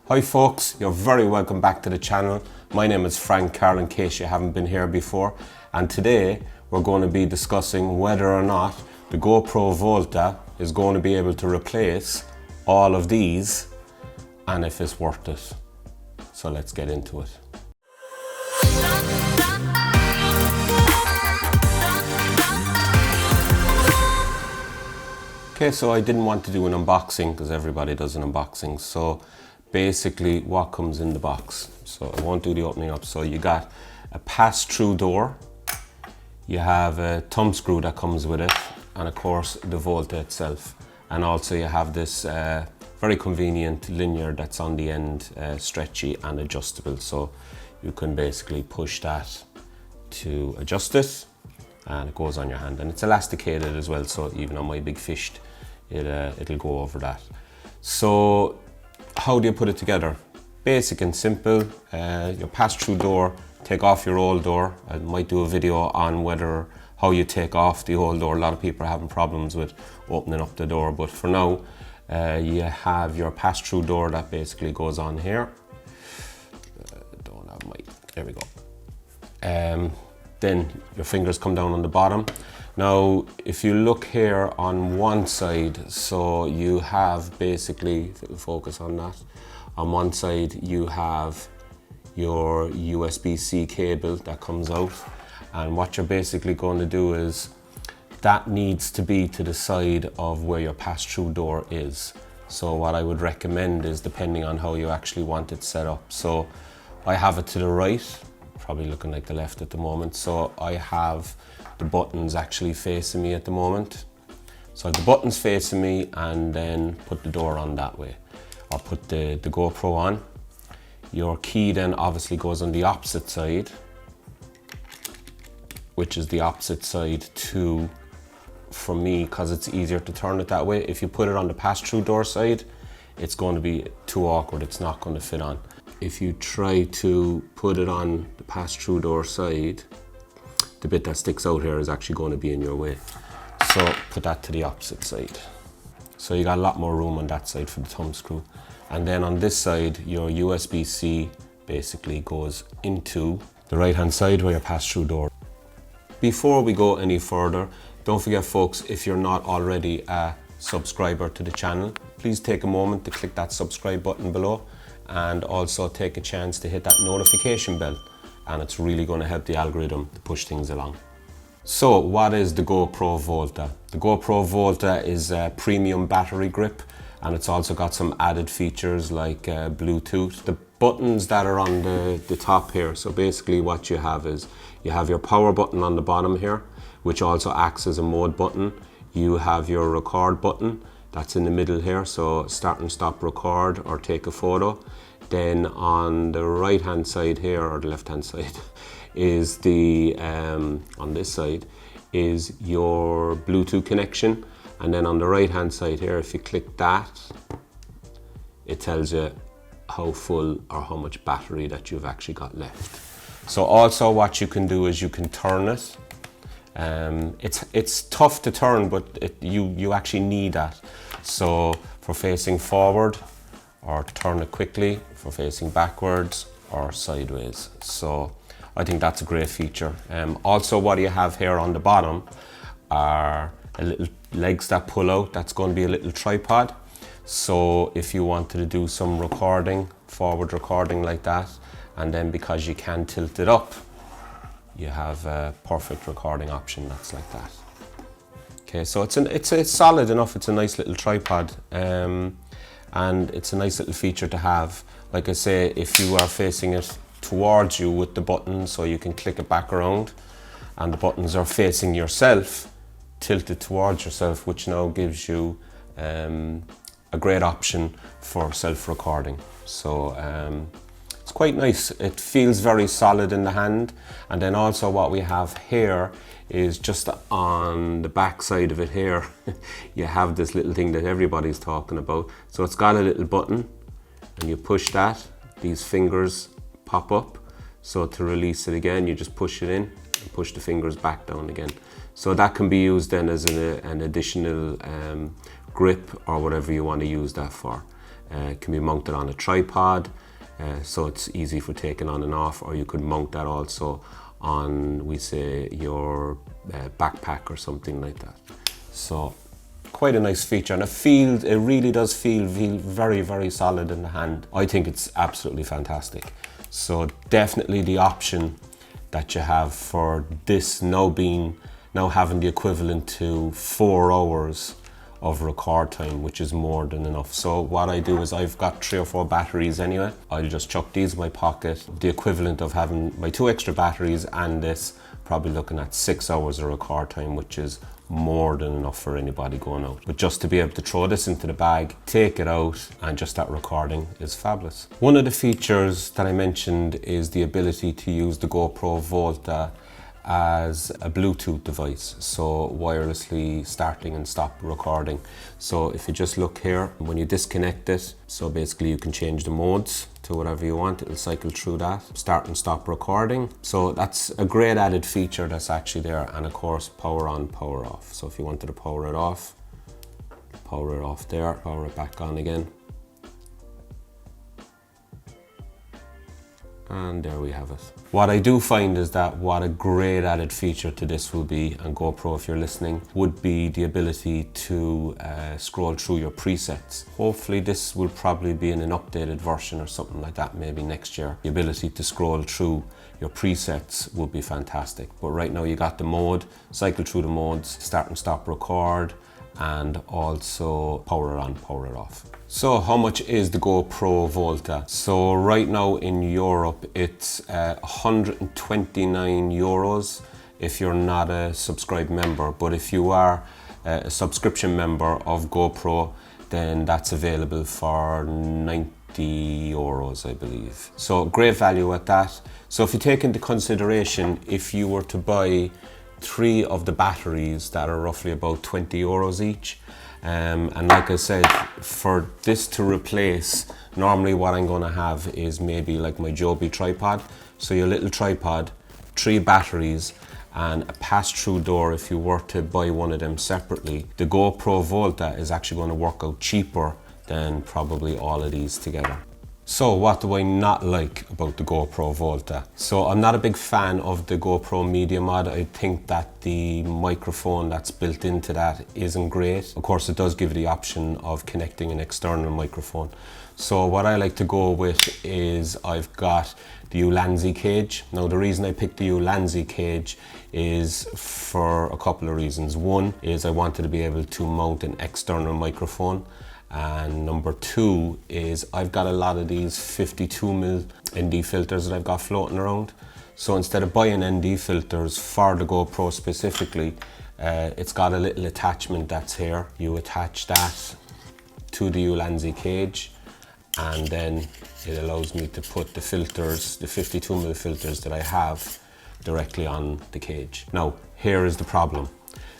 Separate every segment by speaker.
Speaker 1: Hi folks, you're very welcome back to the channel. My name is Frank Carl in case you haven't been here before, and today we're going to be discussing whether or not the GoPro VOLTA is going to be able to replace all of these and if it's worth it. So let's get into it. Okay, so I didn't want to do an unboxing because everybody does an unboxing. So basically what comes in the box. So I won't do the opening up. So you got a pass-through door. You have a thumb screw that comes with it. And of course the VOLTA itself. And also you have this very convenient linear that's on the end, stretchy and adjustable. So you can basically push that to adjust it. And it goes on your hand, and it's elasticated as well, so even on my big fish it'll go over that. So how do you put it together? Basic and simple. Your pass-through door, take off your old door. I might do a video on how you take off the old door. A lot of people are having problems with opening up the door, but for now you have your pass-through door that basically goes on here. There we go. Then your fingers come down on the bottom. Now, if you look here on one side, so you have basically, if it'll focus on that, on one side you have your USB-C cable that comes out, and what you're basically going to do is that needs to be to the side of where your pass-through door is. So what I would recommend is, depending on how you actually want it set up. So I have it to the right, probably looking like the left at the moment. So I have the buttons actually facing me at the moment. So I have the buttons facing me, and then put the door on that way, or put the GoPro on. Your key then obviously goes on the opposite side, which is the opposite side to, for me, because it's easier to turn it that way. If you put it on the pass-through door side, it's going to be too awkward, it's not going to fit on. If you try to put it on the pass-through door side, the bit that sticks out here is actually going to be in your way. So put that to the opposite side. So you got a lot more room on that side for the thumb screw. And then on this side, your USB-C basically goes into the right-hand side where your pass-through door. Before we go any further, don't forget folks, if you're not already a subscriber to the channel, please take a moment to click that subscribe button below, and also take a chance to hit that notification bell, and it's really going to help the algorithm to push things along. So what is the GoPro VOLTA? The GoPro VOLTA is a premium battery grip, and it's also got some added features like Bluetooth. The buttons that are on the top here, so basically what you have is you have your power button on the bottom here, which also acts as a mode button. You have your record button that's in the middle here, so start and stop record or take a photo. Then on the right hand side here, or the left hand side, is the on this side is your Bluetooth connection. And then on the right hand side here, if you click that, it tells you how full or how much battery that you've actually got left. So also what you can do is you can turn it. It's tough to turn, but you actually need that. So for facing forward, or turn it quickly, for facing backwards or sideways. So I think that's a great feature. Also what you have here on the bottom are little legs that pull out. That's going to be a little tripod. So if you wanted to do some recording, forward recording like that, and then because you can tilt it up, you have a perfect recording option that's like that. Okay, so it's solid enough. It's a nice little tripod, and it's a nice little feature to have. Like I say, if you are facing it towards you with the buttons, so you can click it back around, and the buttons are facing yourself, tilted towards yourself, which now gives you a great option for self-recording. So it's quite nice. It feels very solid in the hand. And then also what we have here is just on the back side of it here, you have this little thing that everybody's talking about. So it's got a little button, and you push that, these fingers pop up. So to release it again, you just push it in and push the fingers back down again. So that can be used then as an additional grip or whatever you want to use that for. It can be mounted on a tripod, so it's easy for taking on and off, or you could mount that also on, we say, your backpack or something like that. So quite a nice feature, and it really does feel very, very solid in the hand. I think it's absolutely fantastic. So definitely the option that you have for this now having the equivalent to 4 hours of record time, which is more than enough. So what I do is, I've got 3 or 4 batteries anyway. I'll just chuck these in my pocket. The equivalent of having my 2 extra batteries and this, probably looking at 6 hours of record time, which is more than enough for anybody going out. But just to be able to throw this into the bag, take it out, and just that recording is fabulous. One of the features that I mentioned is the ability to use the GoPro VOLTA as a Bluetooth device, so wirelessly starting and stop recording. So if you just look here, when you disconnect it, so basically you can change the modes to whatever you want. It'll cycle through that, start and stop recording. So that's a great added feature that's actually there. And of course, power on, power off. So if you wanted to power it off there, power it back on again. And there we have it. What I do find is that what a great added feature to this will be, and GoPro if you're listening, would be the ability to scroll through your presets. Hopefully this will probably be in an updated version or something like that, maybe next year. The ability to scroll through your presets would be fantastic. But right now you got the mode, cycle through the modes, start and stop record, and also power it on, power it off. So how much is the GoPro VOLTA? So right now in Europe it's 129 euros if you're not a subscribed member, but if you are a subscription member of GoPro, then that's available for 90 euros, I believe. So great value at that. So if you take into consideration, if you were to buy 3 of the batteries that are roughly about 20 euros each, and like I said, for this to replace, normally what I'm going to have is maybe like my Joby tripod. So your little tripod, 3 batteries, and a pass-through door if you were to buy one of them separately. The GoPro VOLTA is actually going to work out cheaper than probably all of these together. So what do I not like about the GoPro VOLTA? So I'm not a big fan of the GoPro Media Mod. I think that the microphone that's built into that isn't great. Of course, it does give you the option of connecting an external microphone. So what I like to go with is I've got the Ulanzi cage. Now the reason I picked the Ulanzi cage is for a couple of reasons. One is I wanted to be able to mount an external microphone. And number 2 is I've got a lot of these 52mm ND filters that I've got floating around. So instead of buying ND filters for the GoPro specifically, it's got a little attachment that's here. You attach that to the Ulanzi cage, and then it allows me to put the filters, the 52mm filters that I have, directly on the cage. Now, here is the problem.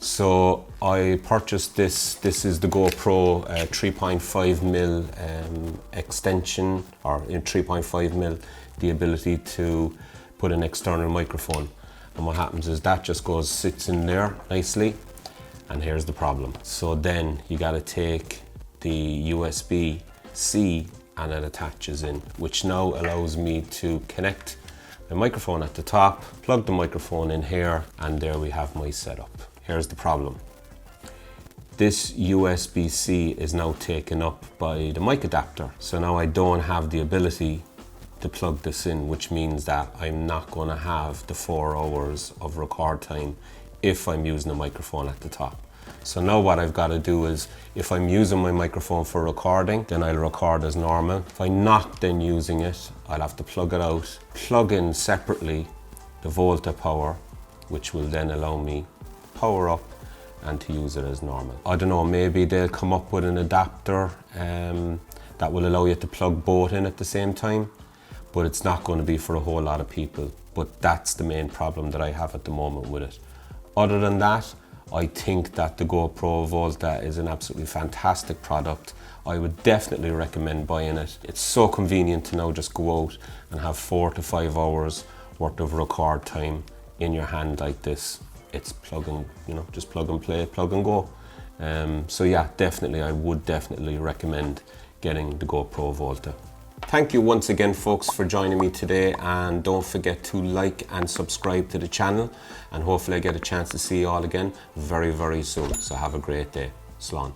Speaker 1: So I purchased this. This is the GoPro 3.5mm extension, or in 3.5mm, the ability to put an external microphone. And what happens is that just sits in there nicely. And here's the problem. So then you got to take the USB-C and it attaches in, which now allows me to connect the microphone at the top, plug the microphone in here, and there we have my setup. Here's the problem. This USB-C is now taken up by the mic adapter. So now I don't have the ability to plug this in, which means that I'm not going to have the 4 hours of record time if I'm using a microphone at the top. So now what I've got to do is, if I'm using my microphone for recording, then I'll record as normal. If I'm not then using it, I'll have to plug it out, plug in separately the VOLTA power, which will then allow me power up and to use it as normal. I don't know, maybe they'll come up with an adapter that will allow you to plug both in at the same time, but it's not going to be for a whole lot of people. But that's the main problem that I have at the moment with it. Other than that, I think that the GoPro VOLTA is an absolutely fantastic product. I would definitely recommend buying it. It's so convenient to now just go out and have 4 to 5 hours worth of record time in your hand like this. It's plug and, just plug and play, plug and go. So yeah, definitely, I would definitely recommend getting the GoPro VOLTA. Thank you once again, folks, for joining me today, and don't forget to like and subscribe to the channel, and hopefully I get a chance to see you all again very, very soon. So have a great day. Slán.